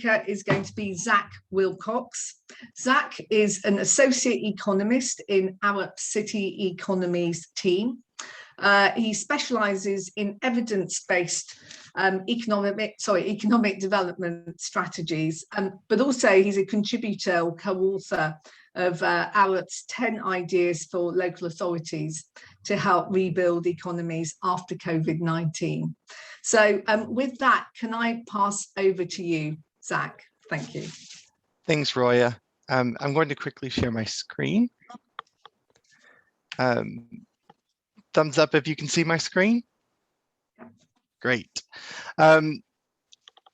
is going to be Zach Wilcox. Zach is an associate economist in Arup City Economies team. He specialises in evidence-based economic development strategies, but also he's a contributor or co-author of Arup's 10 ideas for local authorities to help rebuild economies after COVID-19. So with that, can I pass over to you, Zach? Thank you. Thanks, Roya. I'm going to quickly share my screen. Thumbs up if you can see my screen. Great.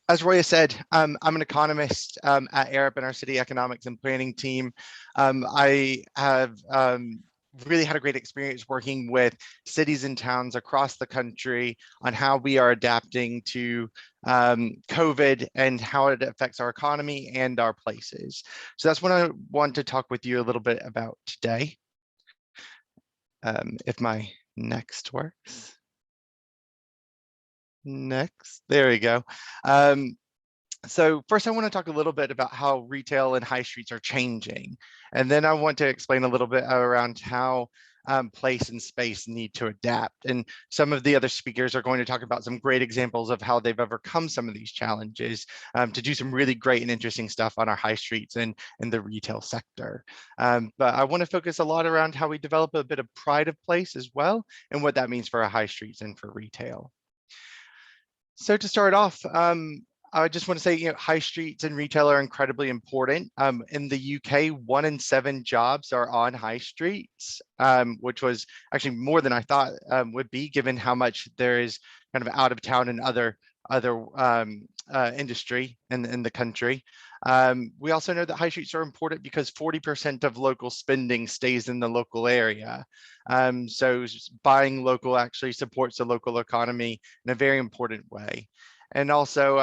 As Roya said, I'm an economist at Arup in our city economics and planning team. I have really had a great experience working with cities and towns across the country on how we are adapting to COVID and how it affects our economy and our places. So that's what I want to talk with you a little bit about today. If my next works. Next, there we go. So first I want to talk a little bit about how retail and high streets are changing. And then I want to explain a little bit around how place and space need to adapt. And some of the other speakers are going to talk about some great examples of how they've overcome some of these challenges to do some really great and interesting stuff on our high streets and in the retail sector. But I want to focus a lot around how we develop a bit of pride of place as well, and what that means for our high streets and for retail. So to start off, I just want to say, high streets and retail are incredibly important. In the UK, 1 in 7 jobs are on high streets, which was actually more than I thought would be, given how much there is kind of out of town and other industry in the country. We also know that high streets are important because 40% of local spending stays in the local area. So buying local actually supports the local economy in a very important way. And also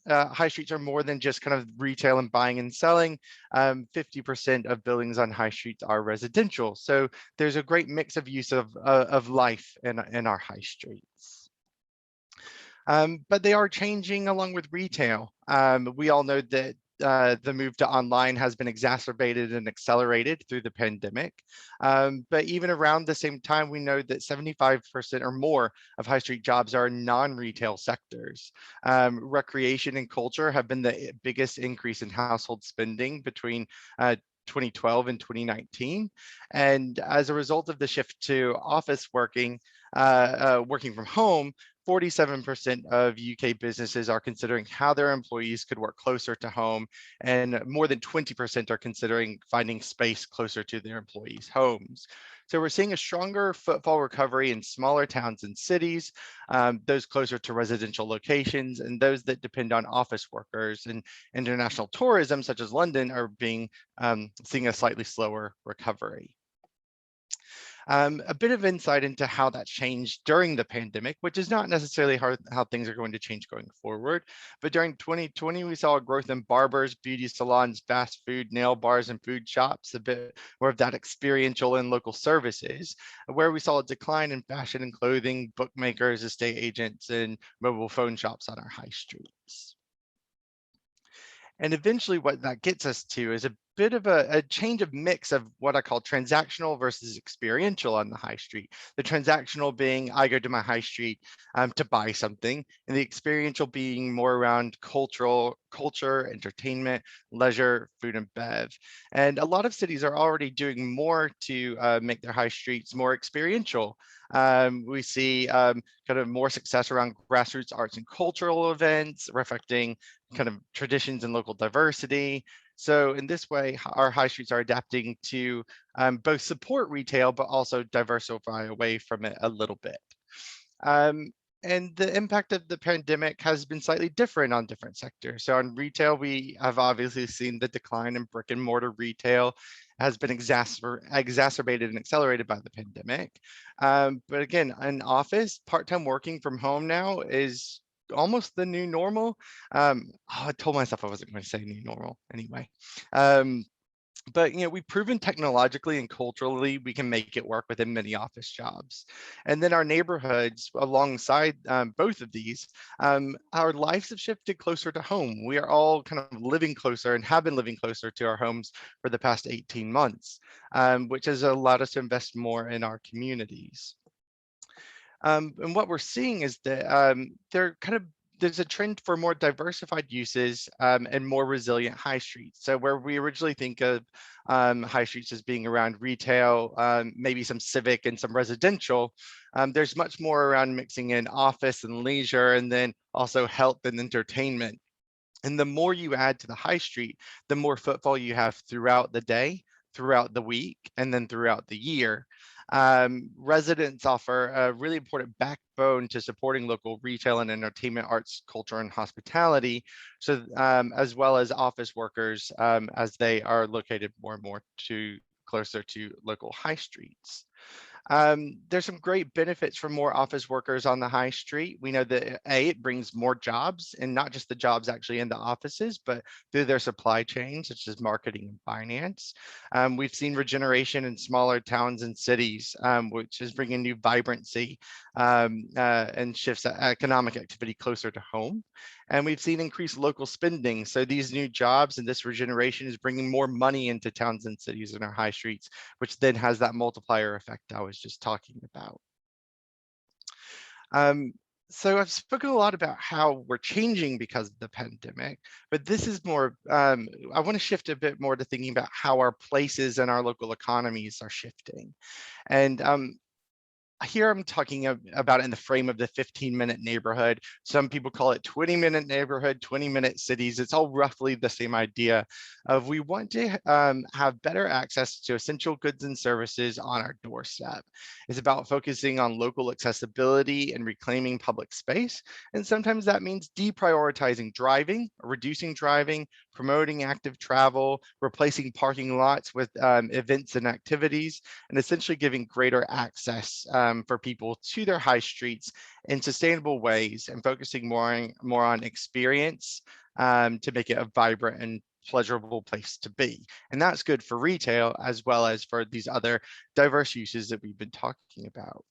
high streets are more than just kind of retail and buying and selling. 50% of buildings on high streets are residential. So there's a great mix of use of life in our high streets. But they are changing along with retail. We all know that the move to online has been exacerbated and accelerated through the pandemic. But even around the same time, we know that 75% or more of high street jobs are non-retail sectors. Recreation and culture have been the biggest increase in household spending between 2012 and 2019. And as a result of the shift to office working from home, 47% of UK businesses are considering how their employees could work closer to home, and more than 20% are considering finding space closer to their employees' homes. So we're seeing a stronger footfall recovery in smaller towns and cities, those closer to residential locations, and those that depend on office workers. And international tourism, such as London, are seeing a slightly slower recovery. A bit of insight into how that's changed during the pandemic, which is not necessarily how things are going to change going forward. But during 2020, we saw a growth in barbers, beauty salons, fast food, nail bars, and food shops, a bit more of that experiential and local services, where we saw a decline in fashion and clothing, bookmakers, estate agents, and mobile phone shops on our high streets. And eventually what that gets us to is a bit of a change of mix of what I call transactional versus experiential on the high street. The transactional being I go to my high street to buy something, and the experiential being more around culture, entertainment, leisure, food and bev. And a lot of cities are already doing more to make their high streets more experiential. We see kind of more success around grassroots arts and cultural events, reflecting kind of traditions and local diversity. So in this way, our high streets are adapting to both support retail, but also diversify away from it a little bit. And the impact of the pandemic has been slightly different on different sectors. So on retail, we have obviously seen the decline in brick and mortar retail has been exacerbated and accelerated by the pandemic. But again, in office, part-time working from home now is almost the new normal. I told myself I wasn't going to say new normal anyway. But we've proven technologically and culturally we can make it work within many office jobs. And then our neighborhoods alongside both of these, our lives have shifted closer to home. We are all kind of living closer and have been living closer to our homes for the past 18 months, which has allowed us to invest more in our communities. And what we're seeing is that there's a trend for more diversified uses and more resilient high streets. So where we originally think of high streets as being around retail, maybe some civic and some residential, there's much more around mixing in office and leisure, and then also health and entertainment. And the more you add to the high street, the more footfall you have throughout the day, throughout the week, and then throughout the year. Residents offer a really important backbone to supporting local retail and entertainment, arts, culture, and hospitality, so as well as office workers as they are located more and more closer to local high streets. There's some great benefits for more office workers on the high street. We know that it brings more jobs, and not just the jobs actually in the offices, but through their supply chain, such as marketing and finance. We've seen regeneration in smaller towns and cities, which is bringing new vibrancy and shifts economic activity closer to home. And we've seen increased local spending. So these new jobs and this regeneration is bringing more money into towns and cities in our high streets, which then has that multiplier effect I was just talking about. So I've spoken a lot about how we're changing because of the pandemic, but this is more, I want to shift a bit more to thinking about how our places and our local economies are shifting. And here I'm talking about in the frame of the 15-minute neighborhood. Some people call it 20-minute neighborhood, 20-minute cities. It's all roughly the same idea of we want to have better access to essential goods and services on our doorstep. It's about focusing on local accessibility and reclaiming public space. And sometimes that means deprioritizing driving, reducing driving, promoting active travel, replacing parking lots with events and activities, and essentially giving greater access for people to their high streets in sustainable ways, and focusing more on experience to make it a vibrant and pleasurable place to be. And that's good for retail as well as for these other diverse uses that we've been talking about.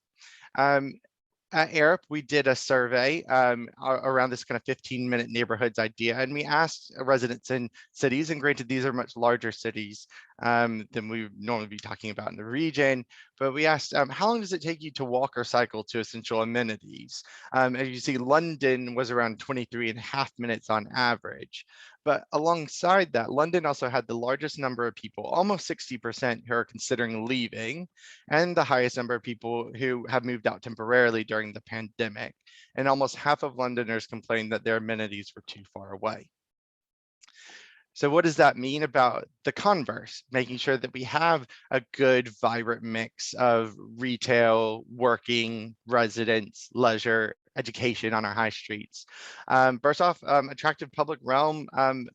At Arup, we did a survey around this kind of 15-minute neighborhoods idea, and we asked residents in cities, and granted these are much larger cities than we would normally be talking about in the region, but we asked, how long does it take you to walk or cycle to essential amenities? As you see, London was around 23.5 minutes on average. But alongside that, London also had the largest number of people, almost 60%, who are considering leaving, and the highest number of people who have moved out temporarily during the pandemic. And almost half of Londoners complained that their amenities were too far away. So what does that mean about the converse? Making sure that we have a good, vibrant mix of retail, working, residents, leisure, education on our high streets. First off, attractive public realm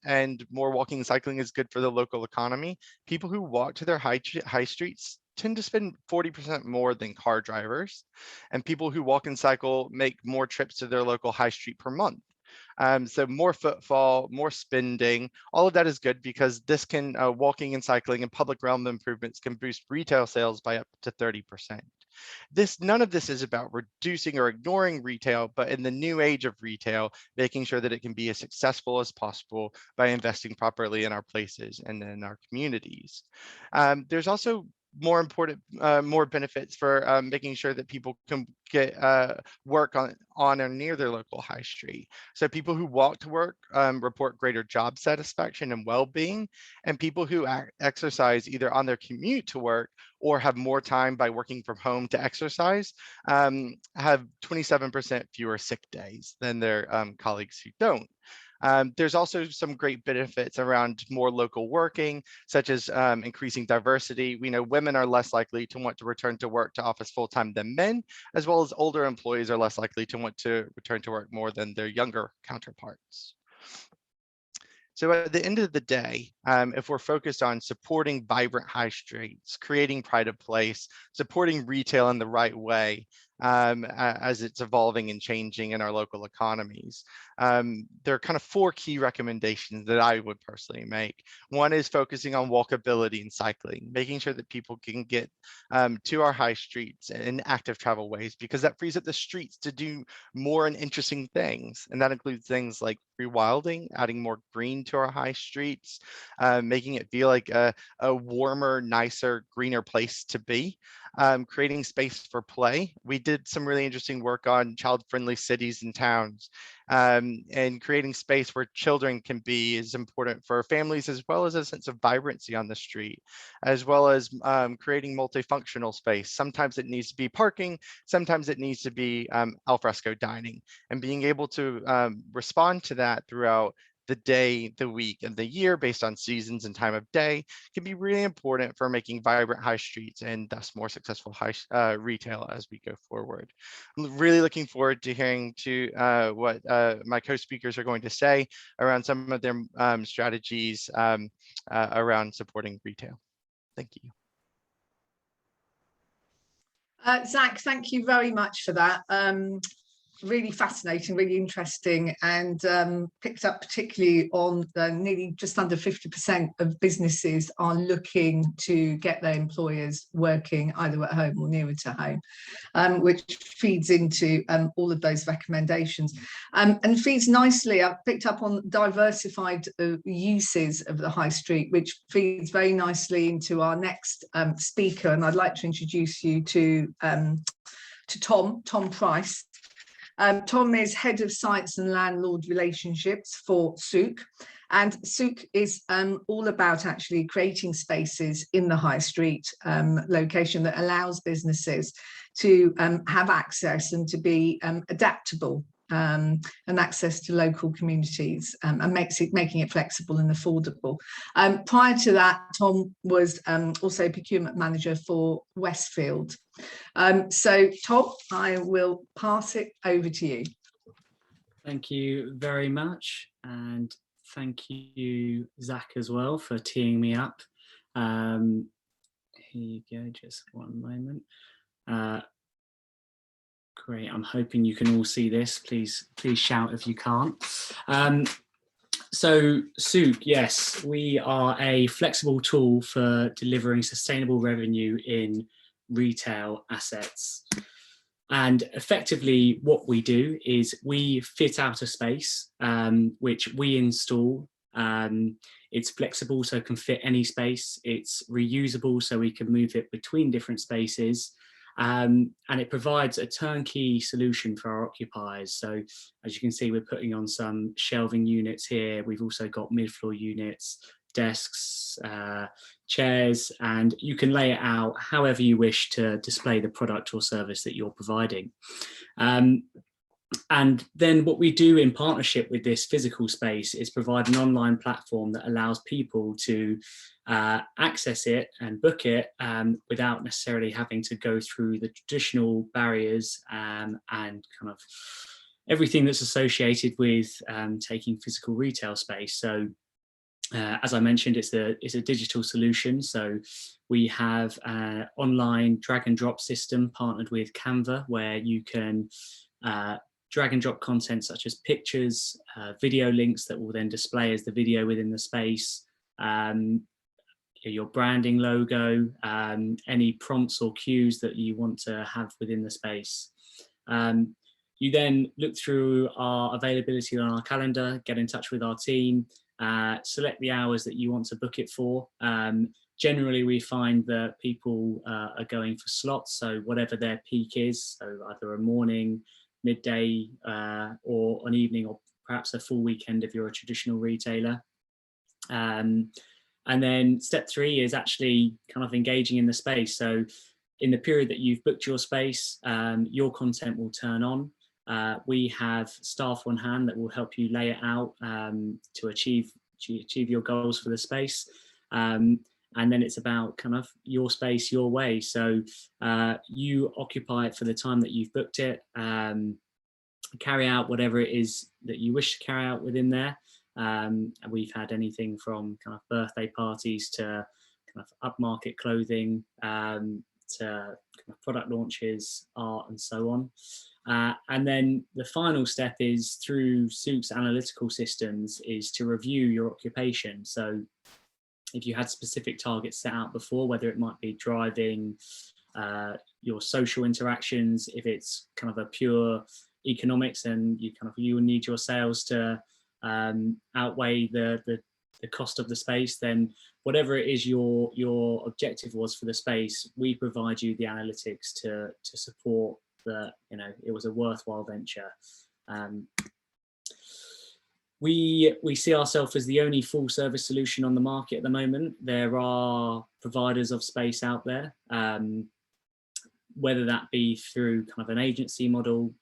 and more walking and cycling is good for the local economy. People who walk to their high streets tend to spend 40% more than car drivers, and people who walk and cycle make more trips to their local high street per month. So more footfall, more spending, all of that is good because this can, walking and cycling and public realm improvements can boost retail sales by up to 30%. None of this is about reducing or ignoring retail, but in the new age of retail, making sure that it can be as successful as possible by investing properly in our places and in our communities. There's also more benefits for making sure that people can get work on or near their local high street. So people who walk to work report greater job satisfaction and well-being, and people who exercise either on their commute to work or have more time by working from home to exercise have 27% fewer sick days than their colleagues who don't. There's also some great benefits around more local working, such as increasing diversity. We know women are less likely to want to return to work to office full-time than men, as well as older employees are less likely to want to return to work more than their younger counterparts. So at the end of the day, if we're focused on supporting vibrant high streets, creating pride of place, supporting retail in the right way, as it's evolving and changing in our local economies. There are kind of 4 key recommendations that I would personally make. One is focusing on walkability and cycling, making sure that people can get to our high streets in active travel ways, because that frees up the streets to do more and interesting things. And that includes things like rewilding, adding more green to our high streets, making it feel like a warmer, nicer, greener place to be. Creating space for play. We did some really interesting work on child-friendly cities and towns, and creating space where children can be is important for families, as well as a sense of vibrancy on the street, as well as creating multifunctional space. Sometimes it needs to be parking, sometimes it needs to be alfresco dining, and being able to respond to that throughout the day, the week, and the year based on seasons and time of day can be really important for making vibrant high streets and thus more successful retail as we go forward. I'm really looking forward to hearing what my co-speakers are going to say around some of their strategies around supporting retail. Thank you. Zach, thank you very much for that. Really fascinating, really interesting, and picked up particularly on the nearly just under 50% of businesses are looking to get their employers working either at home or nearer to home, which feeds into all of those recommendations, and feeds nicely. I've picked up on diversified uses of the high street, which feeds very nicely into our next speaker, and I'd like to introduce you to Tom Price. Tom is Head of Sites and Landlord Relationships for Sook, and Sook is all about actually creating spaces in the high street location that allows businesses to have access and to be adaptable and access to local communities, and making it flexible and affordable. Prior to that, Tom was also procurement manager for Westfield. So Tom, I will pass it over to you. Thank you very much, and thank you, Zach, as well, for teeing me up. Here you go, just one moment. Great, I'm hoping you can all see this. Please shout if you can't. So Sook, yes, we are a flexible tool for delivering sustainable revenue in retail assets. And effectively what we do is we fit out a space, which we install. It's flexible, so it can fit any space. It's reusable, so we can move it between different spaces. And it provides a turnkey solution for our occupiers. So as you can see, we're putting on some shelving units here. We've also got mid-floor units, desks, chairs, and you can lay it out however you wish to display the product or service that you're providing. And then what we do in partnership with this physical space is provide an online platform that allows people to access it and book it without necessarily having to go through the traditional barriers and kind of everything that's associated with taking physical retail space. So as I mentioned, it's a digital solution. So we have an online drag and drop system partnered with Canva, where you can drag and drop content such as pictures, video links that will then display as the video within the space, your branding logo, any prompts or cues that you want to have within the space. You then look through our availability on our calendar, get in touch with our team, select the hours that you want to book it for. Generally, we find that people are going for slots, so whatever their peak is, so either a morning, midday, or an evening, or perhaps a full weekend if you're a traditional retailer. And then step 3 is actually kind of engaging in the space. So in the period that you've booked your space, your content will turn on. We have staff on hand that will help you lay it out to achieve your goals for the space. And then it's about kind of your space, your way. So you occupy it for the time that you've booked it, carry out whatever it is that you wish to carry out within there. And we've had anything from kind of birthday parties to kind of upmarket clothing, kind of product launches, art, and so on. And then the final step is through Sook's analytical systems is to review your occupation. So if you had specific targets set out before, whether it might be driving your social interactions, if it's kind of a pure economics and you will need your sales to outweigh the cost of the space, then whatever it is your objective was for the space, we provide you the analytics to support that it was a worthwhile venture. We see ourselves as the only full service solution on the market at the moment. There are providers of space out there, whether that be through kind of an agency model,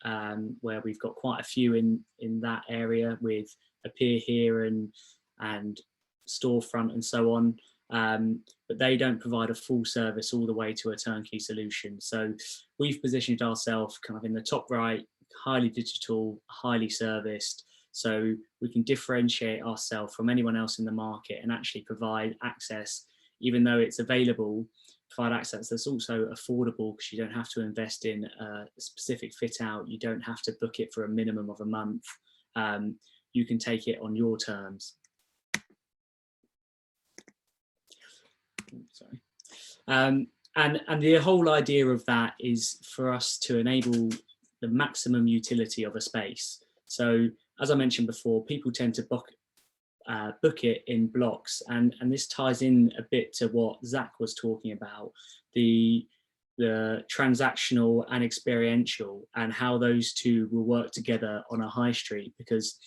where we've got quite a few in that area with Appear Here and Storefront and so on, but they don't provide a full service all the way to a turnkey solution. So we've positioned ourselves kind of in the top right, highly digital, highly serviced, so we can differentiate ourselves from anyone else in the market and actually provide access, even though it's available, provide access that's also affordable, because you don't have to invest in a specific fit out, you don't have to book it for a minimum of a month, you can take it on your terms. Sorry. And the whole idea of that is for us to enable the maximum utility of a space. So as I mentioned before, people tend to book it in blocks, and this ties in a bit to what Zach was talking about, the transactional and experiential, and how those two will work together on a high street, because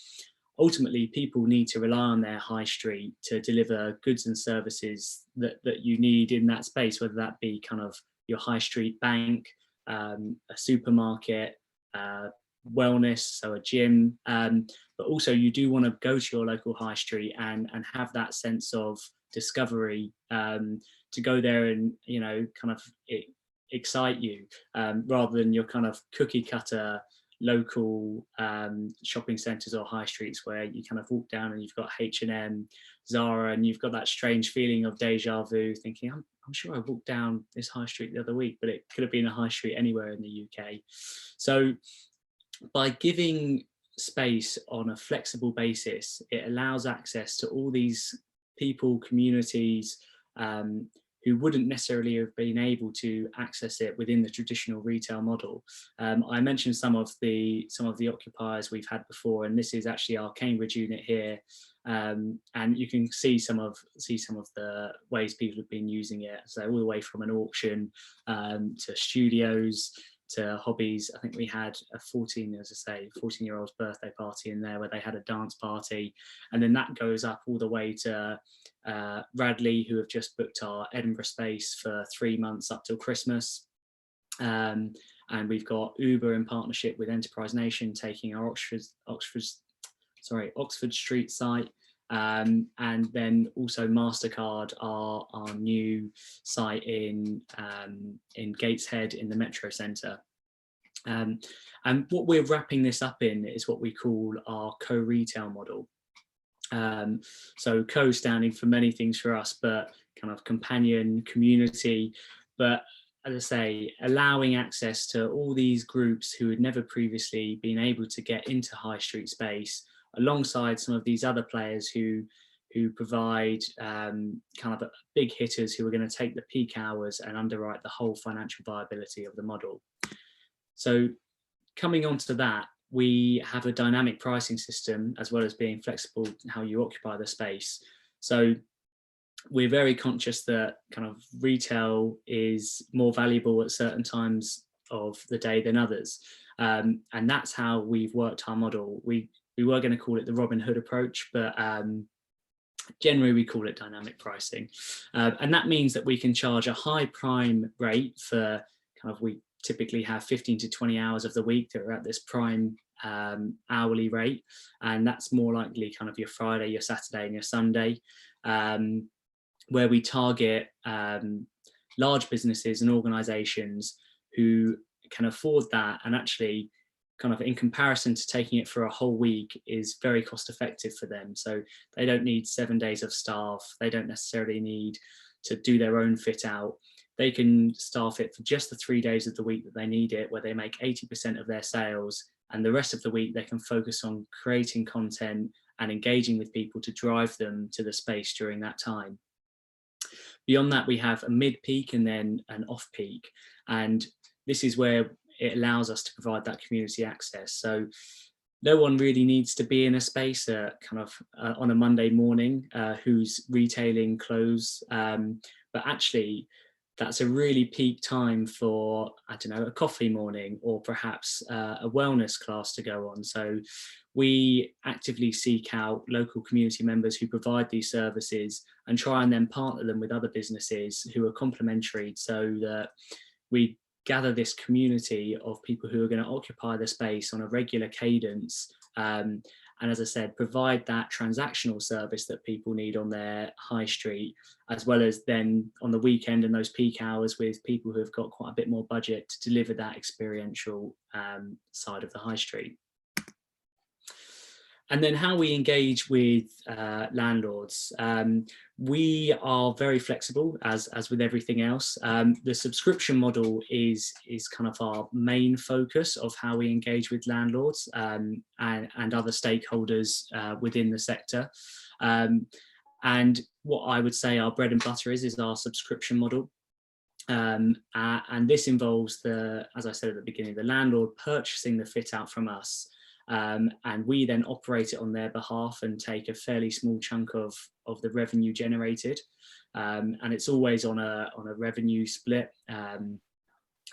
ultimately people need to rely on their high street to deliver goods and services that you need in that space, whether that be kind of your high street bank, a supermarket, wellness, so a gym, but also you do want to go to your local high street and have that sense of discovery, to go there and kind of excite you, rather than your kind of cookie cutter local shopping centres or high streets where you kind of walk down and you've got H&M, Zara, and you've got that strange feeling of deja vu, thinking I'm sure I walked down this high street the other week, but it could have been a high street anywhere in the UK. So by giving space on a flexible basis, it allows access to all these people, communities, who wouldn't necessarily have been able to access it within the traditional retail model. I mentioned some of the occupiers we've had before, and this is actually our Cambridge unit here, and you can see some of the ways people have been using it. So all the way from an auction to studios to hobbies. I think we had a 14-year-old's birthday party in there where they had a dance party, and then that goes up all the way to Radley, who have just booked our Edinburgh space for 3 months up till Christmas, and we've got Uber in partnership with Enterprise Nation taking our Oxford Street site, and then also MasterCard our new site in Gateshead in the Metro Centre. And what we're wrapping this up in is what we call our co-retail model. So co standing for many things for us, but kind of companion, community, but as I say, allowing access to all these groups who had never previously been able to get into high street space, alongside some of these other players who provide kind of big hitters who are going to take the peak hours and underwrite the whole financial viability of the model. So coming onto that, we have a dynamic pricing system, as well as being flexible in how you occupy the space. So we're very conscious that kind of retail is more valuable at certain times of the day than others. And that's how we've worked our model. We were going to call it the Robin Hood approach, but generally we call it dynamic pricing. And that means that we can charge a high prime rate for kind of, we typically have 15 to 20 hours of the week that are at this prime hourly rate. And that's more likely kind of your Friday, your Saturday and your Sunday, where we target large businesses and organizations who can afford that, and actually kind of in comparison to taking it for a whole week is very cost effective for them. So they don't need 7 days of staff. They don't necessarily need to do their own fit out. they can staff it for just the 3 days of the week that they need it, where they make 80% of their sales, and the rest of the week they can focus on creating content and engaging with people to drive them to the space during that time. Beyond that, we have a mid-peak and then an off-peak, and this is where it allows us to provide that community access. So no one really needs to be in a space on a Monday morning who's retailing clothes, but actually that's a really peak time for, I don't know, a coffee morning, or perhaps a wellness class to go on. So we actively seek out local community members who provide these services and try and then partner them with other businesses who are complementary, so that we gather this community of people who are going to occupy the space on a regular cadence, and as I said, provide that transactional service that people need on their high street, as well as then on the weekend and those peak hours with people who have got quite a bit more budget to deliver that experiential side of the high street. And then how we engage with landlords. We are very flexible, as with everything else. The subscription model is kind of our main focus of how we engage with landlords and other stakeholders within the sector. And what I would say our bread and butter is our subscription model. And this involves as I said at the beginning, the landlord purchasing the fit out from us. And we then operate it on their behalf and take a fairly small chunk of the revenue generated, and it's always on a revenue split,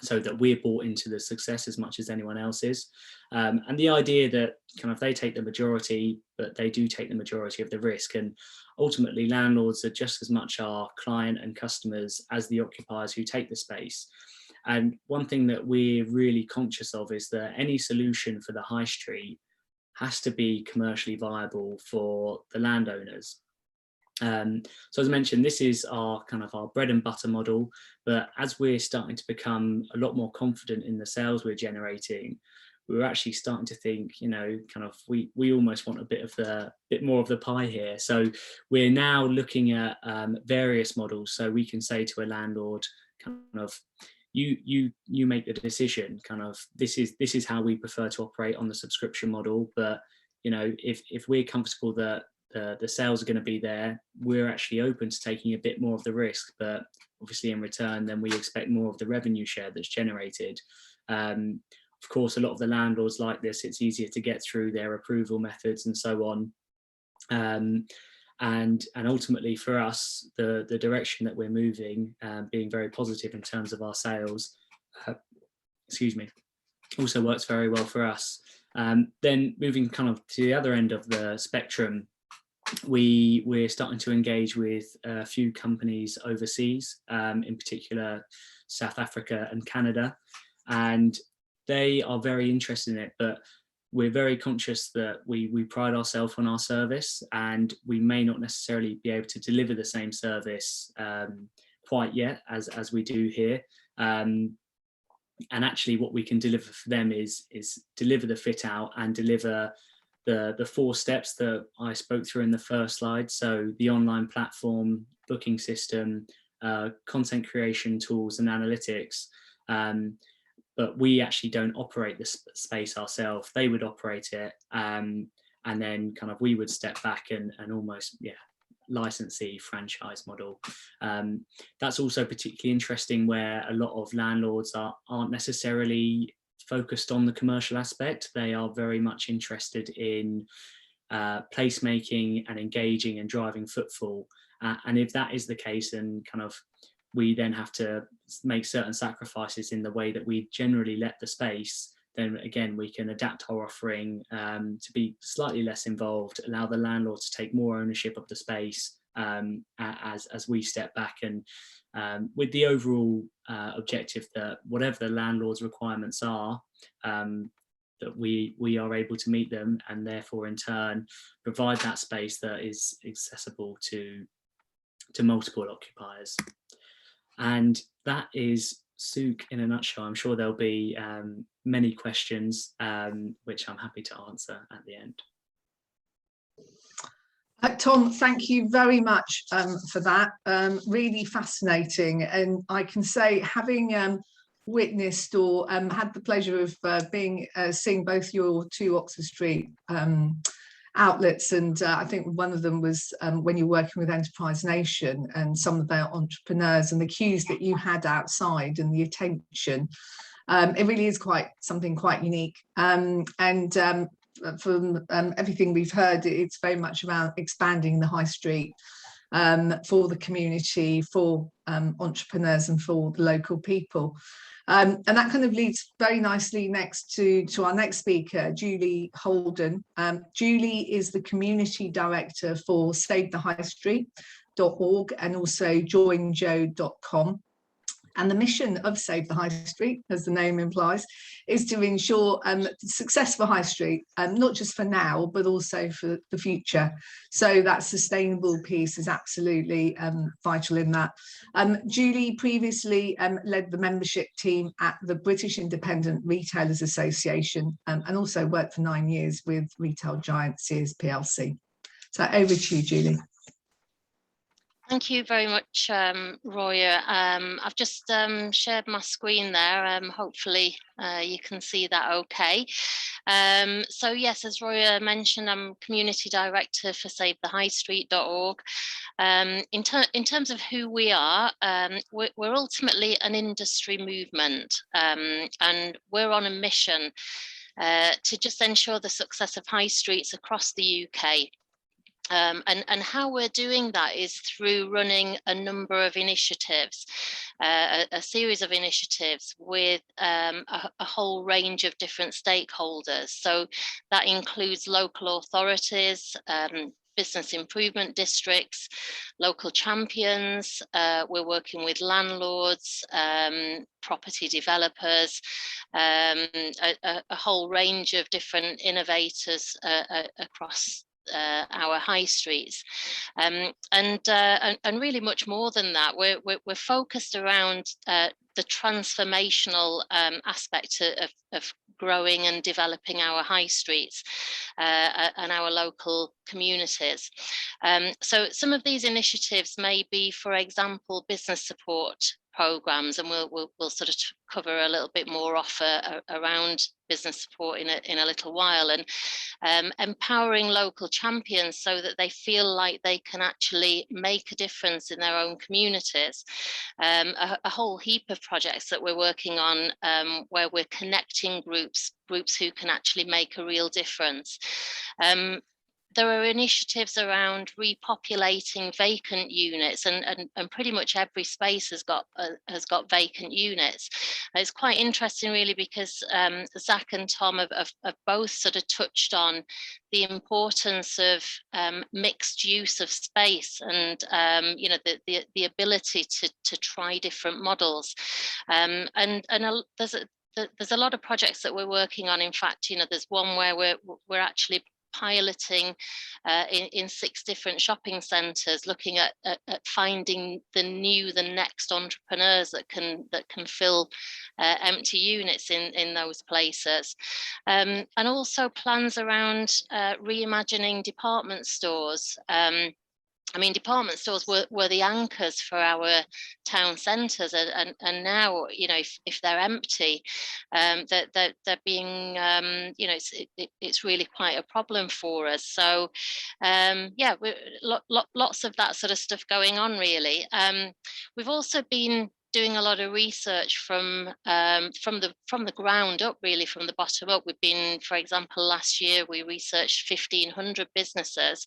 so that we're bought into the success as much as anyone else is, and the idea that kind of they take the majority, but they do take the majority of the risk, and ultimately landlords are just as much our client and customers as the occupiers who take the space. And one thing that we're really conscious of is that any solution for the high street has to be commercially viable for the landowners. So as I mentioned, this is our bread and butter model, but as we're starting to become a lot more confident in the sales we're generating, we're actually starting to think, we almost want a bit more of the pie here. So we're now looking at various models. So we can say to a landlord, you make the decision, this is how we prefer to operate on the subscription model, but if we're comfortable that the sales are going to be there, we're actually open to taking a bit more of the risk, but obviously in return then we expect more of the revenue share that's generated. Of course, a lot of the landlords like this, it's easier to get through their approval methods and so on. And ultimately for us, the direction that we're moving, being very positive in terms of our sales, also works very well for us. Then moving to the other end of the spectrum, we're starting to engage with a few companies overseas, in particular South Africa and Canada, and they are very interested in it, but we're very conscious that we pride ourselves on our service, and we may not necessarily be able to deliver the same service quite yet as we do here. And actually what we can deliver for them is deliver the fit out and deliver the 4 steps that I spoke through in the first slide. So the online platform, booking system, content creation tools and analytics. But we actually don't operate the space ourselves. They would operate it, and then we would step back and almost licensee franchise model. That's also particularly interesting where a lot of landlords aren't necessarily focused on the commercial aspect. They are very much interested in placemaking and engaging and driving footfall. And if that is the case, and we then have to make certain sacrifices in the way that we generally let the space, then again, we can adapt our offering to be slightly less involved, allow the landlord to take more ownership of the space as we step back, and with the overall objective that whatever the landlord's requirements are, that we are able to meet them, and therefore in turn provide that space that is accessible to multiple occupiers. And that is Sook in a nutshell. I'm sure there'll be many questions, which I'm happy to answer at the end. Tom, thank you very much for that. Really fascinating. And I can say, having witnessed or had the pleasure of seeing both your two Oxford Street outlets, and I think one of them was when you're working with Enterprise Nation, and some of their entrepreneurs and the cues that you had outside and the attention. It really is something quite unique. From everything we've heard, it's very much about expanding the high street for the community, for entrepreneurs and for the local people. And that kind of leads very nicely next to our next speaker, Julie Holden. Julie is the Community Director for SaveTheHighStreet.org and also joinjoe.com. And the mission of Save the High Street, as the name implies, is to ensure success for High Street, not just for now, but also for the future. So that sustainable piece is absolutely vital in that. Julie previously led the membership team at the British Independent Retailers Association and also worked for 9 years with retail giant Sears PLC. So over to you, Julie. Thank you very much, Roya. I've just shared my screen there. Hopefully you can see that okay. So yes, as Roya mentioned, I'm Community Director for SaveTheHighStreet.org. In terms of who we are, we're ultimately an industry movement, and we're on a mission to just ensure the success of high streets across the UK. And how we're doing that is through running a number of initiatives, a series of initiatives with a whole range of different stakeholders. So that includes local authorities, business improvement districts, local champions. We're working with landlords, property developers, a whole range of different innovators across our high streets, and really much more than that. We're focused around the transformational aspect of growing and developing our high streets and our local communities. So some of these initiatives may be, for example, business support programs, and we'll sort of cover a little bit more around business support in a little while, and empowering local champions so that they feel like they can actually make a difference in their own communities. A whole heap of projects that we're working on where we're connecting groups who can actually make a real difference. There are initiatives around repopulating vacant units, and pretty much every space has got vacant units. It's quite interesting, really, because Zach and Tom have both sort of touched on the importance of mixed use of space, and you know, the ability to try different models. There's a lot of projects that we're working on. In fact, you know, there's one where we're actually piloting in 6 different shopping centres, looking at finding the next entrepreneurs that can fill empty units in those places, and also plans around reimagining department stores. I mean, department stores were the anchors for our town centres, and now, you know, if they're empty, they're being, you know, it's really quite a problem for us. So, yeah, lots of that sort of stuff going on, really. We've also been doing a lot of research from the ground up, really, from the bottom up. We've been, for example, last year we researched 1,500 businesses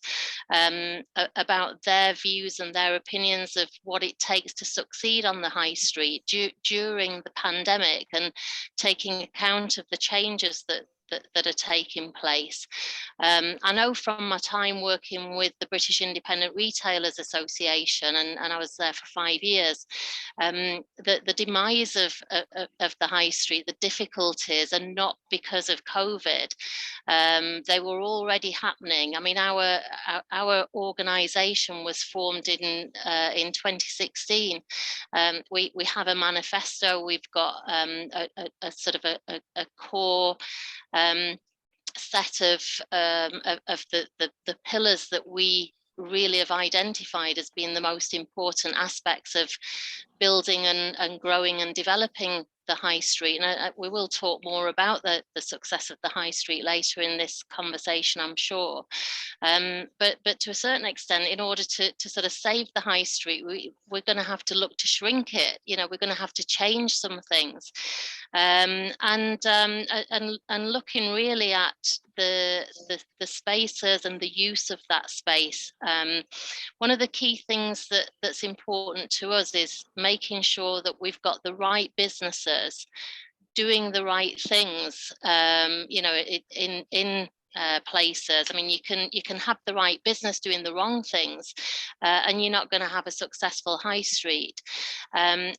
about their views and their opinions of what it takes to succeed on the high street during the pandemic, and taking account of the changes that are taking place. I know from my time working with the British Independent Retailers Association, and I was there for 5 years, the demise of the high street, the difficulties are not because of COVID. They were already happening. I mean, our organisation was formed in 2016. We have a manifesto. We've got a sort of a core set of the pillars that we really have identified as being the most important aspects of building and growing and developing the high street. And we will talk more about the success of the high street later in this conversation, I'm sure. But to a certain extent, in order to sort of save the high street, we're going to have to look to shrink it. You know, we're going to have to change some things, and looking really at the spaces and the use of that space. One of the key things that's important to us is making sure that we've got the right businesses doing the right things. You know, in places. I mean, you can have the right business doing the wrong things, and you're not going to have a successful high street.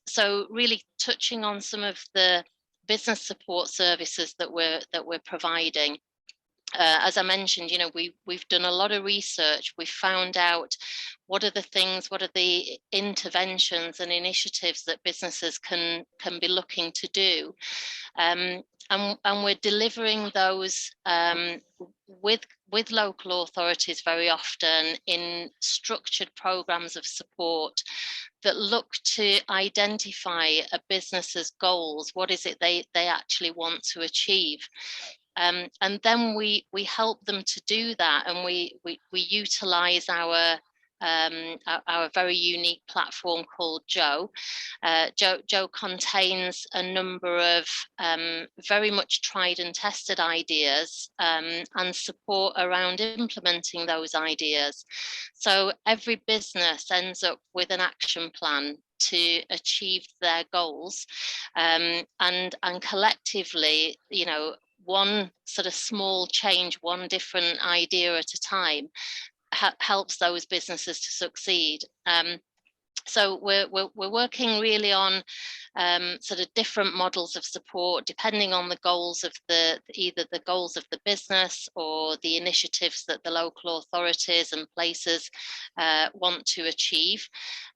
So really touching on some of the business support services that we're providing. As I mentioned, you know, we've done a lot of research. We've found out what are the interventions and initiatives that businesses can be looking to do. And we're delivering those with local authorities very often in structured programs of support that look to identify a business's goals. What is it they actually want to achieve? And then we help them to do that, and we utilize our very unique platform called Joe. Joe contains a number of very much tried and tested ideas and support around implementing those ideas. So every business ends up with an action plan to achieve their goals, and collectively, you know, one sort of small change, one different idea at a time, helps those businesses to succeed. So we're working really on sort of different models of support depending on the goals of either the goals of the business or the initiatives that the local authorities and places want to achieve.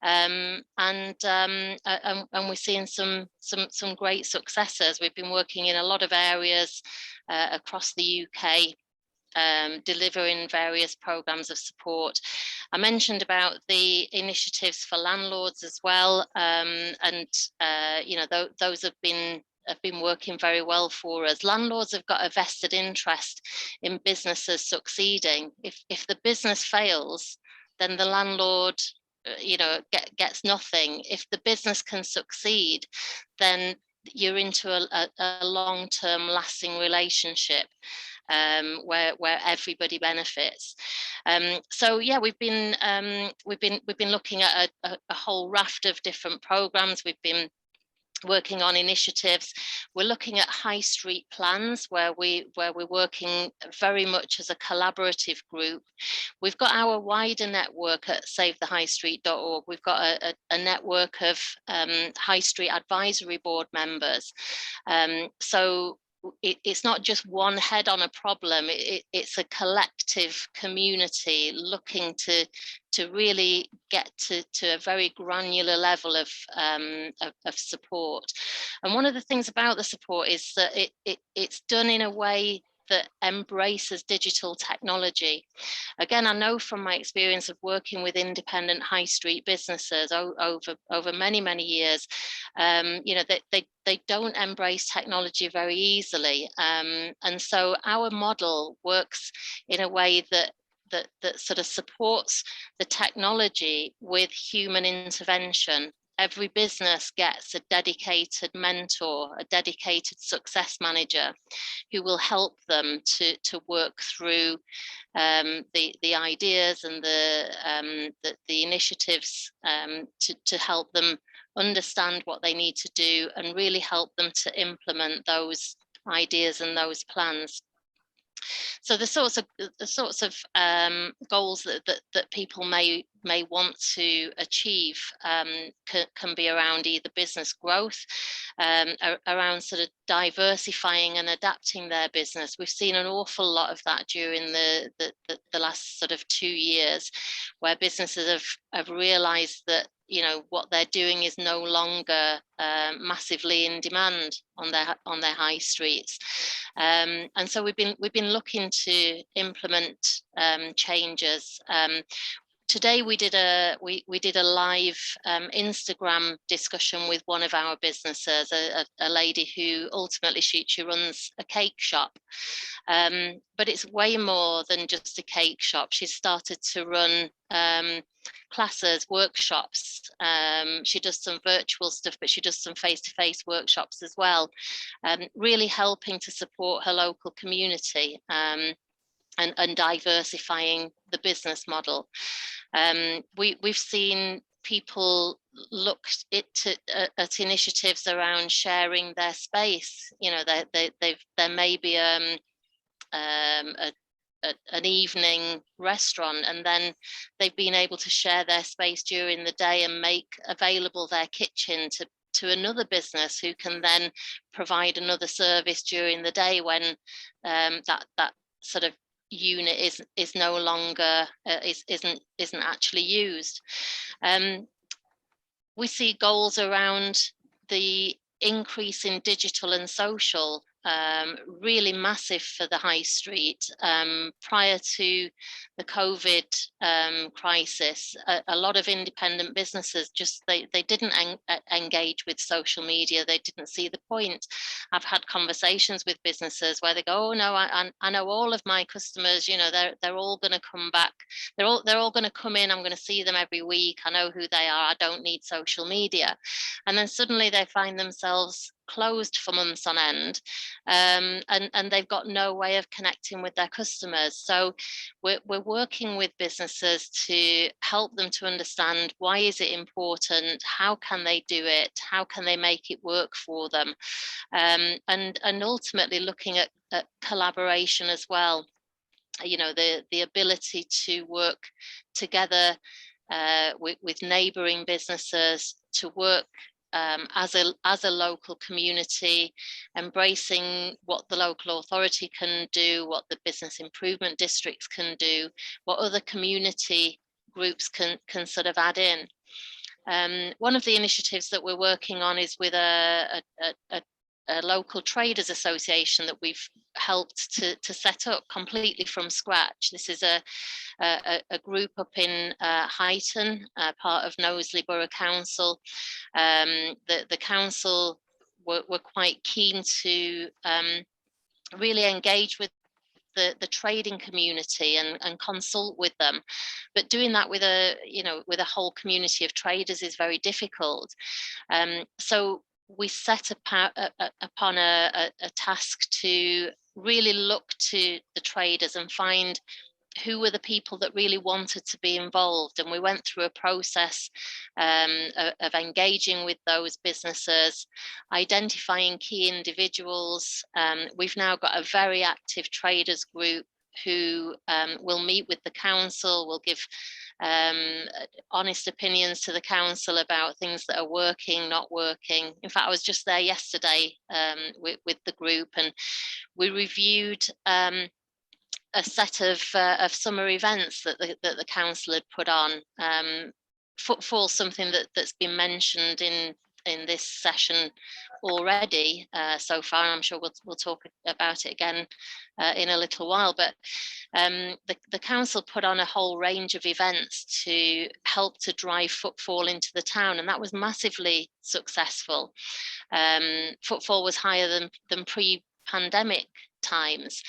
And we're seeing some great successes. We've been working in a lot of areas across the UK, delivering various programs of support. I mentioned about the initiatives for landlords as well, and you know, those have been working very well for us. Landlords have got a vested interest in businesses succeeding. If the business fails, then the landlord, you know, gets nothing. If the business can succeed, then you're into a long-term lasting relationship where everybody benefits. So yeah, we've been looking at a whole raft of different programs. We've been working on initiatives. We're looking at high street plans where we're working very much as a collaborative group. We've got our wider network at savethehighstreet.org. We've got a network of high street advisory board members. So it's not just one head on a problem. It's a collective community looking to really get to a very granular level of support. And one of the things about the support is that it's done in a way that embraces digital technology. Again, I know from my experience of working with independent high street businesses over many years, you know, they don't embrace technology very easily. And so our model works in a way that sort of supports the technology with human intervention. Every business gets a dedicated mentor, a dedicated success manager who will help them to work through the ideas and the initiatives to help them understand what they need to do and really help them to implement those ideas and those plans. So the sorts of goals that people may want to achieve can be around either business growth, around sort of diversifying and adapting their business. We've seen an awful lot of that during the last sort of 2 years, where businesses have realised that, you know, what they're doing is no longer massively in demand on their high streets, and so we've been looking to implement changes. today we did a live Instagram discussion with one of our businesses, a lady who ultimately she runs a cake shop, but it's way more than just a cake shop. She's started to run classes, workshops. She does some virtual stuff, but she does some face-to-face workshops as well, really helping to support her local community. And diversifying the business model. We've seen people look at initiatives around sharing their space. You know, there may be an evening restaurant, and then they've been able to share their space during the day and make available their kitchen to another business who can then provide another service during the day when that sort of unit is no longer isn't actually used. We see goals around the increase in digital and social, really massive for the high street. Prior to the COVID crisis, a lot of independent businesses just they didn't engage with social media. They didn't see the point. I've had conversations with businesses where they go, "Oh no, I know all of my customers. You know, they're all going to come back. They're all going to come in. I'm going to see them every week. I know who they are. I don't need social media." And then suddenly they find themselves closed for months on end, and they've got no way of connecting with their customers. So we're working with businesses to help them to understand, why is it important, how can they do it, how can they make it work for them, and ultimately looking at collaboration as well. You know, the ability to work together with neighbouring businesses, to work as a local community, embracing what the local authority can do, what the business improvement districts can do, what other community groups can sort of add in. One of the initiatives that we're working on is with a local traders association that we've helped to set up completely from scratch. This is a group up in Highton, part of Knowsley Borough Council. The council were quite keen to really engage with the trading community and consult with them, but doing that with a whole community of traders is very difficult. So we set upon a task to really look to the traders and find who were the people that really wanted to be involved. And we went through a process of engaging with those businesses, identifying key individuals. We've now got a very active traders group who will meet with the council, will give honest opinions to the council about things that are working, not working. In fact, I was just there yesterday with the group, and we reviewed a set of summer events that the council had put on. Footfall, something that's been mentioned in this session already so far. I'm sure we'll talk about it again in a little while, but the council put on a whole range of events to help to drive footfall into the town, and that was massively successful. Footfall was higher than pre-pandemic times,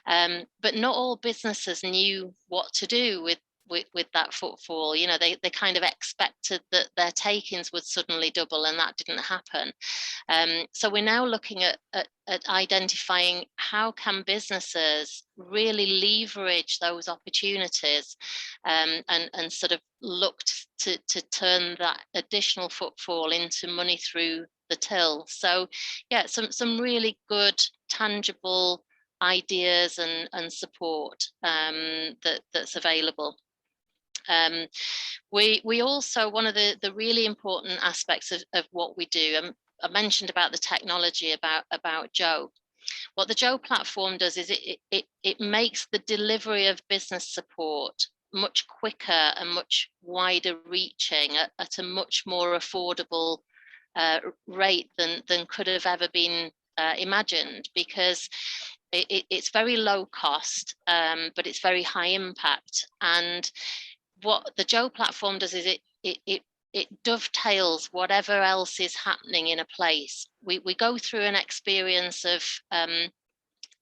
but not all businesses knew what to do with that footfall. You know, they kind of expected that their takings would suddenly double, and that didn't happen. So we're now looking at identifying how can businesses really leverage those opportunities, and sort of look to turn that additional footfall into money through the till. So yeah, some really good tangible ideas and support that's available. We also, one of the really important aspects of what we do, I mentioned about the technology about Joe. What the Joe platform does is it makes the delivery of business support much quicker and much wider reaching at a much more affordable rate than could have ever been imagined, because it's very low cost, but it's very high impact. And what the Joe platform does is it dovetails whatever else is happening in a place. We go through an experience of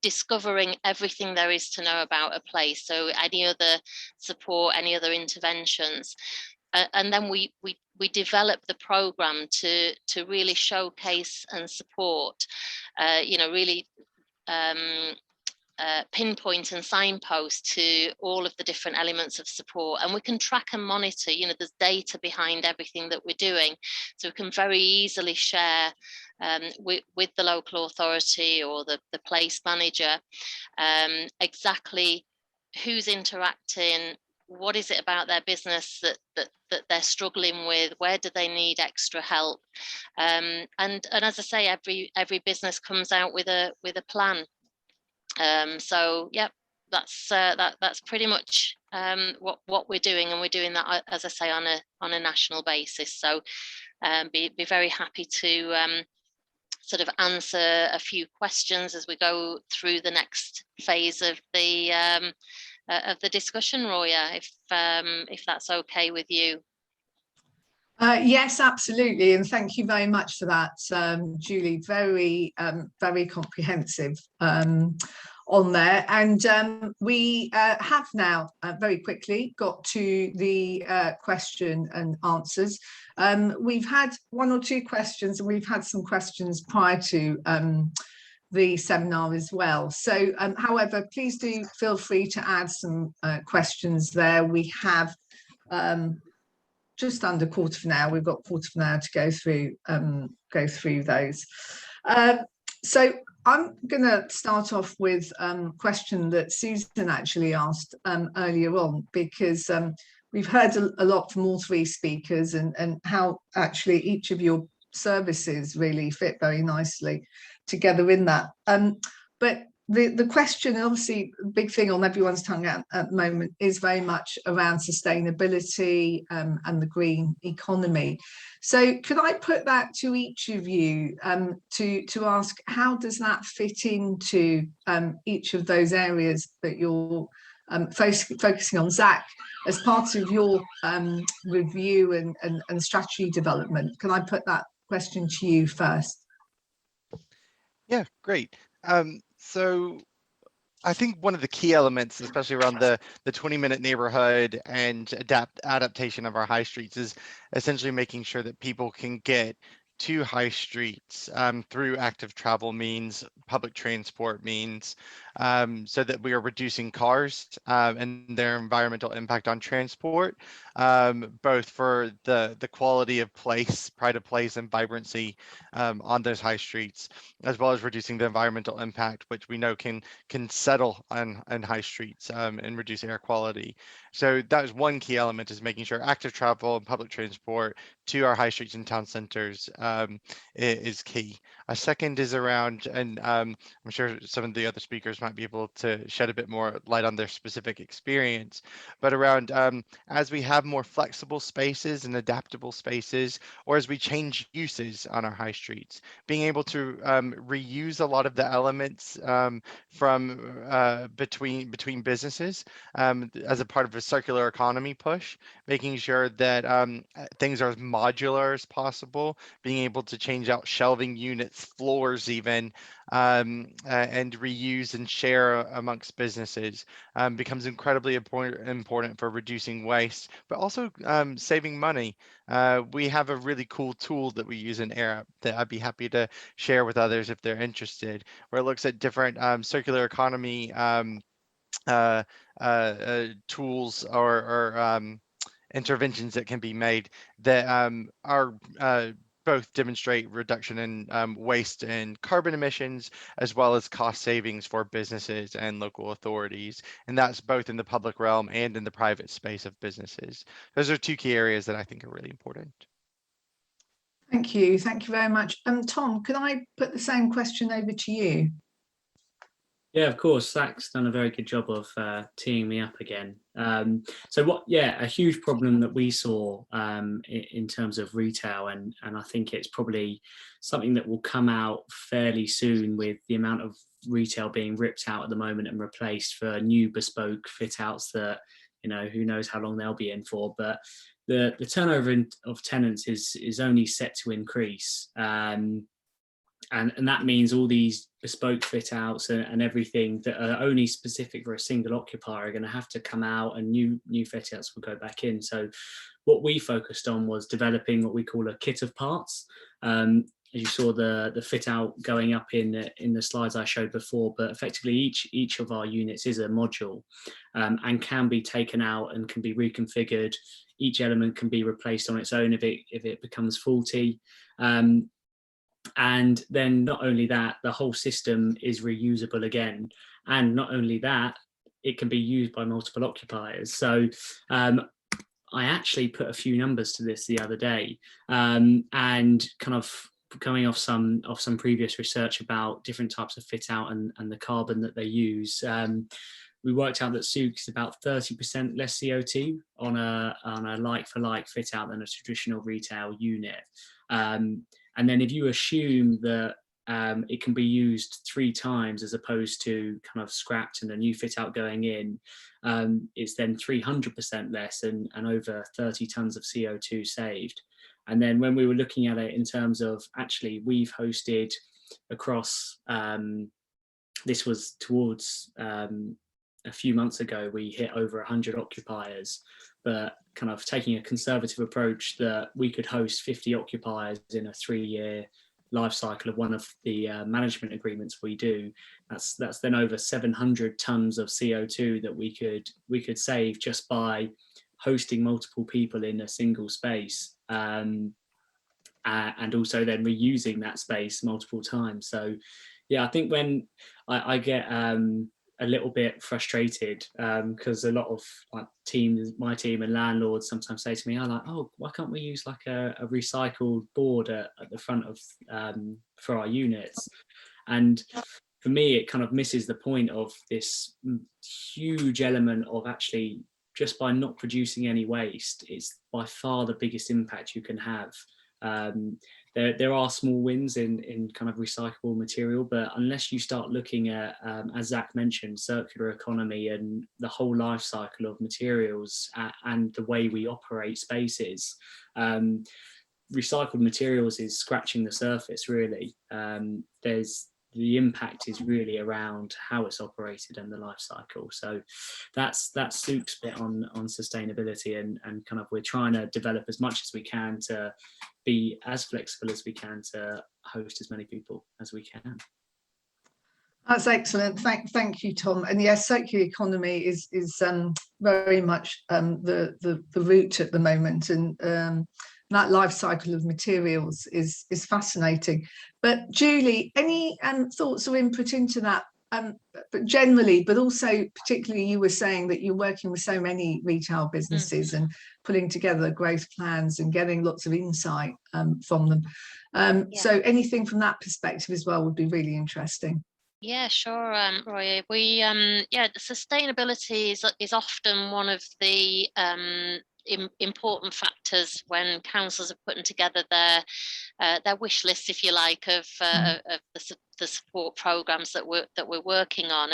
discovering everything there is to know about a place. So any other support, any other interventions, and then we develop the program to really showcase and support, really pinpoint and signpost to all of the different elements of support, and we can track and monitor. There's data behind everything that we're doing, so we can very easily share with the local authority or the place manager exactly who's interacting, what is it about their business that they're struggling with, where do they need extra help, and as I say, every business comes out with a plan. So yeah, that's pretty much what we're doing, and we're doing that, as I say, on a national basis. So be very happy to sort of answer a few questions as we go through the next phase of the discussion, Roya, if that's okay with you. Yes, absolutely, and thank you very much for that, Julie. Very comprehensive on there, and we have now very quickly got to the question and answers. We've had one or two questions, and we've had some questions prior to the seminar as well. So, however, please do feel free to add some questions there. We have just under quarter of an hour. We've got quarter of an hour to go through those. So I'm going to start off with a question that Susan actually asked earlier on, because we've heard a lot from all three speakers, and how actually each of your services really fit very nicely together in that. But the question, obviously, the big thing on everyone's tongue at the moment is very much around sustainability and the green economy. So could I put that to each of you to ask, how does that fit into each of those areas that you're focusing on? Zach, as part of your review and strategy development, can I put that question to you first? Yeah, great. So I think one of the key elements, especially around the 20-minute neighborhood and adaptation of our high streets, is essentially making sure that people can get to high streets through active travel means, public transport means, so that we are reducing cars and their environmental impact on transport, both for the quality of place, pride of place, and vibrancy on those high streets, as well as reducing the environmental impact, which we know can settle on high streets and reduce air quality. So that is one key element, is making sure active travel and public transport to our high streets and town centers is key. A second is around, and I'm sure some of the other speakers might be able to shed a bit more light on their specific experience, but around as we have more flexible spaces and adaptable spaces, or as we change uses on our high streets, being able to reuse a lot of the elements from between businesses as a part of a circular economy push, making sure that things are as modular as possible, being able to change out shelving units, floors even, and reuse and share amongst businesses becomes incredibly important for reducing waste, but also saving money. We have a really cool tool that we use in Arup that I'd be happy to share with others if they're interested, where it looks at different circular economy tools or interventions that can be made that are both demonstrate reduction in waste and carbon emissions, as well as cost savings for businesses and local authorities. And that's both in the public realm and in the private space of businesses. Those are two key areas that I think are really important. Thank you. Thank you very much. Tom, can I put the same question over to you? Yeah, of course. Zach's done a very good job of teeing me up again. A huge problem that we saw in terms of retail, and I think it's probably something that will come out fairly soon, with the amount of retail being ripped out at the moment and replaced for new bespoke fit outs that who knows how long they'll be in for, but the turnover of tenants is only set to increase. And that means all these bespoke fit outs and everything that are only specific for a single occupier are going to have to come out, and new fit outs will go back in. So what we focused on was developing what we call a kit of parts. As you saw the fit out going up in the slides I showed before, but effectively each of our units is a module, and can be taken out and can be reconfigured. Each element can be replaced on its own if it becomes faulty. And then not only that, the whole system is reusable again. And not only that, it can be used by multiple occupiers. So I actually put a few numbers to this the other day, and kind of coming off some previous research about different types of fit out and the carbon that they use. We worked out that Sook is about 30% less CO2 on a like-for-like fit out than a traditional retail unit. And then if you assume that it can be used 3 times as opposed to kind of scrapped and a new fit out going in, it's then 300% less and over 30 tons of CO2 saved. And then when we were looking at it in terms of, actually, we've hosted across, this was towards a few months ago, we hit over 100 occupiers, but kind of taking a conservative approach that we could host 50 occupiers in a 3-year life cycle of one of the management agreements we do. That's then over 700 tons of CO2 that we could save just by hosting multiple people in a single space, and also then reusing that space multiple times. So yeah, I think when I get a little bit frustrated because a lot of my team and landlords sometimes say to me, oh, why can't we use like a recycled board at the front of for our units? And for me, it kind of misses the point of this huge element of actually, just by not producing any waste, it's by far the biggest impact you can have. There are small wins in kind of recyclable material, but unless you start looking at, as Zach mentioned, circular economy and the whole life cycle of materials and the way we operate spaces, recycled materials is scratching the surface, really. The impact is really around how it's operated and the life cycle. So that's Sook's bit on sustainability, and kind of we're trying to develop as much as we can to be as flexible as we can to host as many people as we can. That's excellent. Thank you, Tom. And yes, circular economy is very much the route at the moment, and that life cycle of materials is fascinating. But Julie, any thoughts or input into that? But generally, but also particularly, you were saying that you're working with so many retail businesses and putting together growth plans and getting lots of insight from them. So anything from that perspective as well would be really interesting. Yeah, sure, Roya. The sustainability is often one of the important factors when councils are putting together their wish list, if you like, of the support programs that we're working on.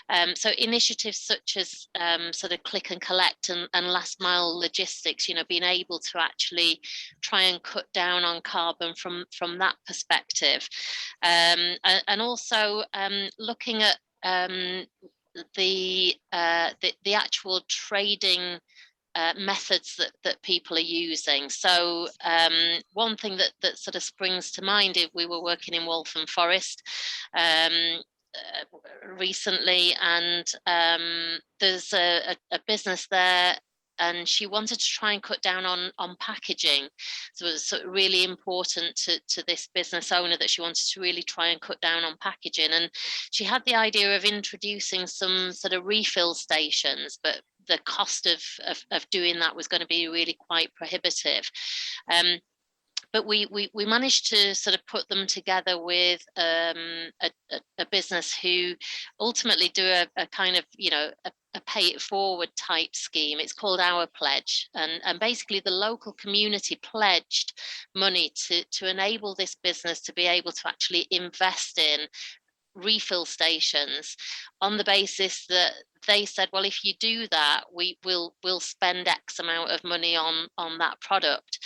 And so initiatives such as sort of click and collect and last mile logistics, being able to actually try and cut down on carbon from that perspective, and also looking at the actual trading methods that people are using. So one thing that sort of springs to mind, if we were working in Waltham Forest recently, and there's a business there, and she wanted to try and cut down on packaging. So it was sort of really important to this business owner that she wanted to really try and cut down on packaging. And she had the idea of introducing some sort of refill stations, but the cost of doing that was going to be really quite prohibitive. But we managed to sort of put them together with a business who ultimately do a kind of, a pay it forward type scheme. It's called Our Pledge, and basically the local community pledged money to enable this business to be able to actually invest in refill stations on the basis that they said, well, if you do that, we'll spend X amount of money on that product.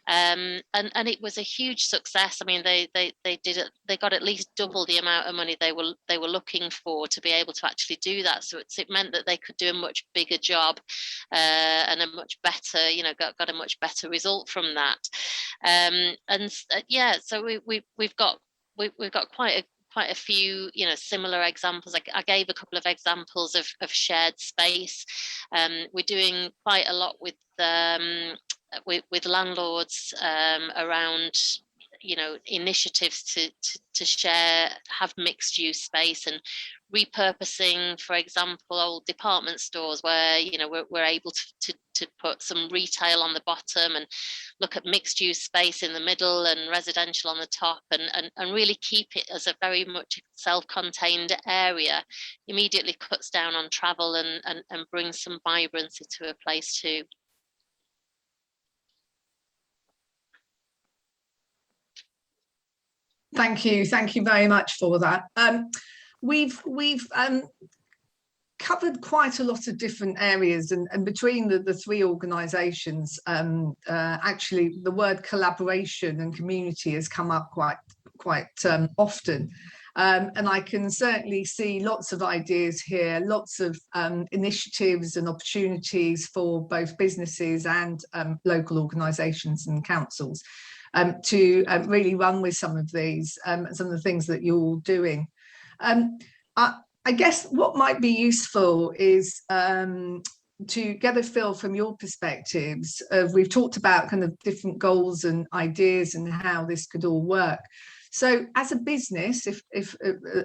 And it was a huge success. I mean, they did it, they got at least double the amount of money they were looking for to be able to actually do that. So it meant that they could do a much bigger job and a much better, got a much better result from that. So we've got quite a few, similar examples. I gave a couple of examples of shared space. We're doing quite a lot with landlords around, initiatives to share, have mixed use space, and repurposing, for example, old department stores where, we're able to put some retail on the bottom and look at mixed use space in the middle and residential on the top, and really keep it as a very much self-contained area. Immediately cuts down on travel and brings some vibrancy to a place too. Thank you very much for that. We've covered quite a lot of different areas, and between the three organisations, actually the word collaboration and community has come up quite often. And I can certainly see lots of ideas here, lots of initiatives and opportunities for both businesses and local organisations and councils to really run with some of these, some of the things that you're all doing. I guess what might be useful is to get a feel from your perspectives. We've talked about kind of different goals and ideas and how this could all work. So as a business, if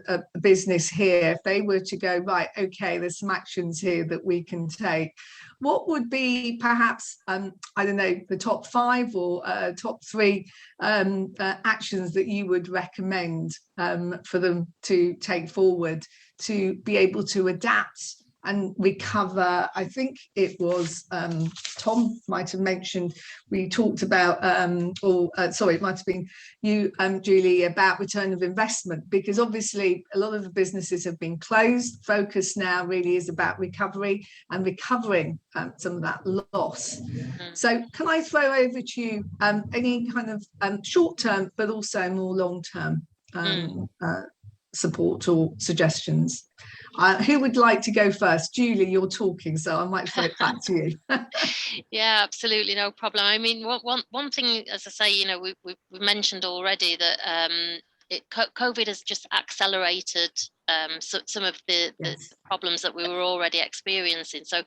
a business here, if they were to go, right, okay, there's some actions here that we can take, what would be perhaps, I don't know, the top 5 or top 3 actions that you would recommend for them to take forward to be able to adapt and recover? I think it was Tom might have mentioned, we talked about, sorry, it might have been you, Julie, about return of investment, because obviously a lot of the businesses have been closed. Focus now really is about recovery and recovering some of that loss. So can I throw over to you any kind of short-term but also more long-term support or suggestions? Who would like to go first? Julie, you're talking, so I might throw it back to you. Yeah, absolutely, no problem. I mean, one thing, as I say, we mentioned already that COVID has just accelerated some of the problems that we were already experiencing. So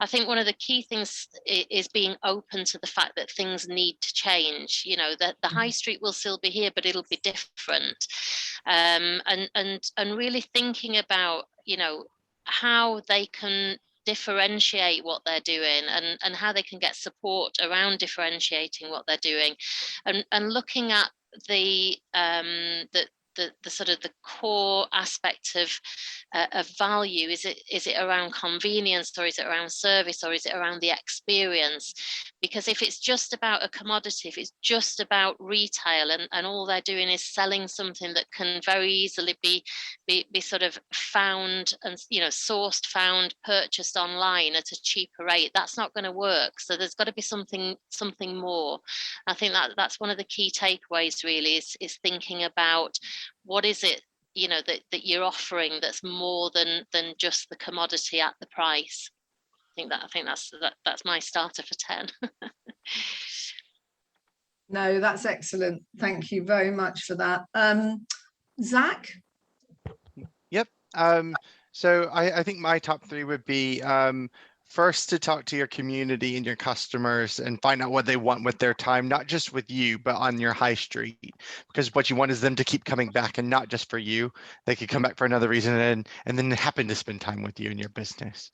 I think one of the key things is being open to the fact that things need to change. That the high street will still be here, but it'll be different. And really thinking about, how they can differentiate what they're doing and how they can get support around differentiating what they're doing, and looking at the sort of the core aspect of value. Is it around convenience, or is it around service, or is it around the experience? Because if it's just about a commodity, if it's just about retail and all they're doing is selling something that can very easily be sort of found and sourced, found, purchased online at a cheaper rate, that's not going to work. So there's got to be something more. I think that's one of the key takeaways really, is thinking about what is it that you're offering that's more than just the commodity at the price. I think that's my starter for 10. No, that's excellent. Thank you very much for that. Zach? Yep. So I think my top 3 would be first, to talk to your community and your customers and find out what they want with their time, not just with you, but on your high street, because what you want is them to keep coming back, and not just for you. They could come back for another reason and then happen to spend time with you in your business.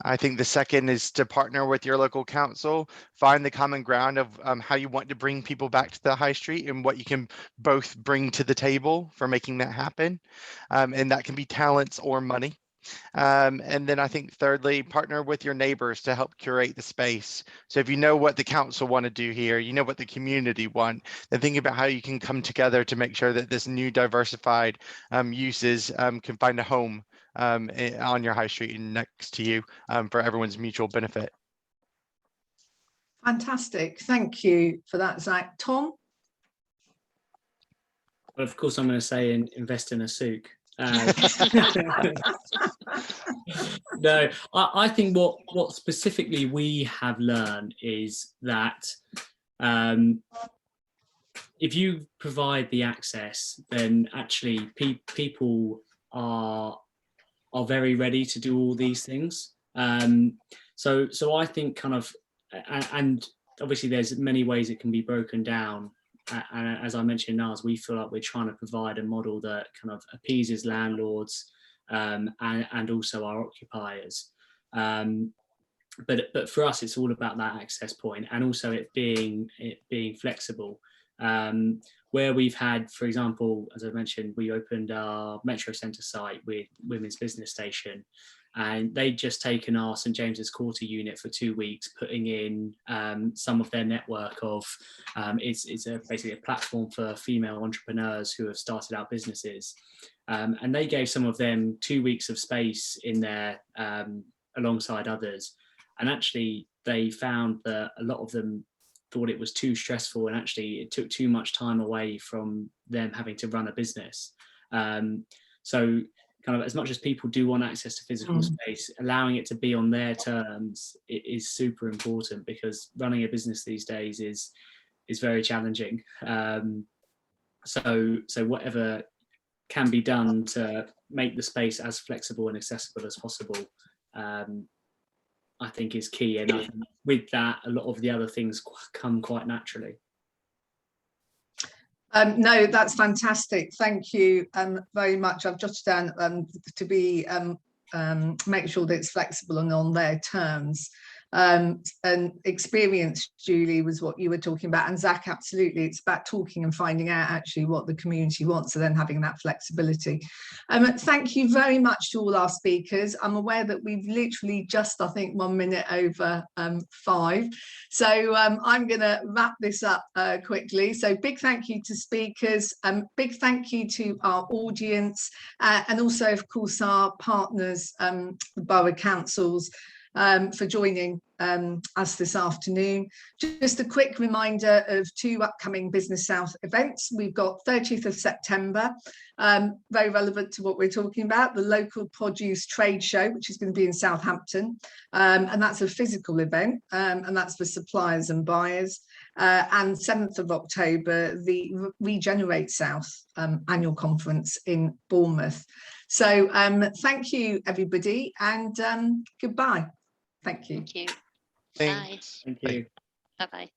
I think the second is to partner with your local council, find the common ground of how you want to bring people back to the high street and what you can both bring to the table for making that happen. And that can be talents or money. And then I think thirdly, partner with your neighbors to help curate the space. So if you know what the council want to do here, you know what the community want, then think about how you can come together to make sure that this new diversified uses can find a home on your high street and next to you for everyone's mutual benefit. Fantastic. Thank you for that, Zach. Tom? Well, of course, I'm going to say invest in a Sook. No, I think what specifically we have learned is that if you provide the access, then actually people are very ready to do all these things. So I think kind of, and obviously there's many ways it can be broken down. And as I mentioned in ours, we feel like we're trying to provide a model that kind of appeases landlords and also our occupiers. But for us, it's all about that access point, and also it being flexible. Where we've had, for example, as I mentioned, we opened our Metro Centre site with Women's Business Station, and they'd just taken our St James's Quarter unit for 2 weeks, putting in some of their network of, it's basically a platform for female entrepreneurs who have started out businesses. And they gave some of them 2 weeks of space in there alongside others. And actually they found that a lot of them thought it was too stressful, and actually it took too much time away from them having to run a business. So kind of, as much as people do want access to physical space, allowing it to be on their terms is super important, because running a business these days is very challenging. So whatever can be done to make the space as flexible and accessible as possible, I think is key. And I think with that, a lot of the other things come quite naturally. No, that's fantastic. Thank you very much. I've jotted down to be make sure that it's flexible and on their terms. And experience, Julie, was what you were talking about, and Zach, absolutely, it's about talking and finding out actually what the community wants, and then having that flexibility. Thank you very much to all our speakers. I'm aware that we've literally just, I think, 1 minute over 5, so I'm going to wrap this up quickly. So big thank you to speakers, big thank you to our audience, and also of course our partners, the borough councils, for joining us this afternoon. Just a quick reminder of 2 upcoming Business South events. We've got 30th of September, very relevant to what we're talking about, the Local Produce Trade Show, which is going to be in Southampton, and that's a physical event, and that's for suppliers and buyers. And 7th of October, the Regenerate South annual conference in Bournemouth. So thank you, everybody, and goodbye. Thank you. Thank you. Thanks. Thank you. Bye-bye.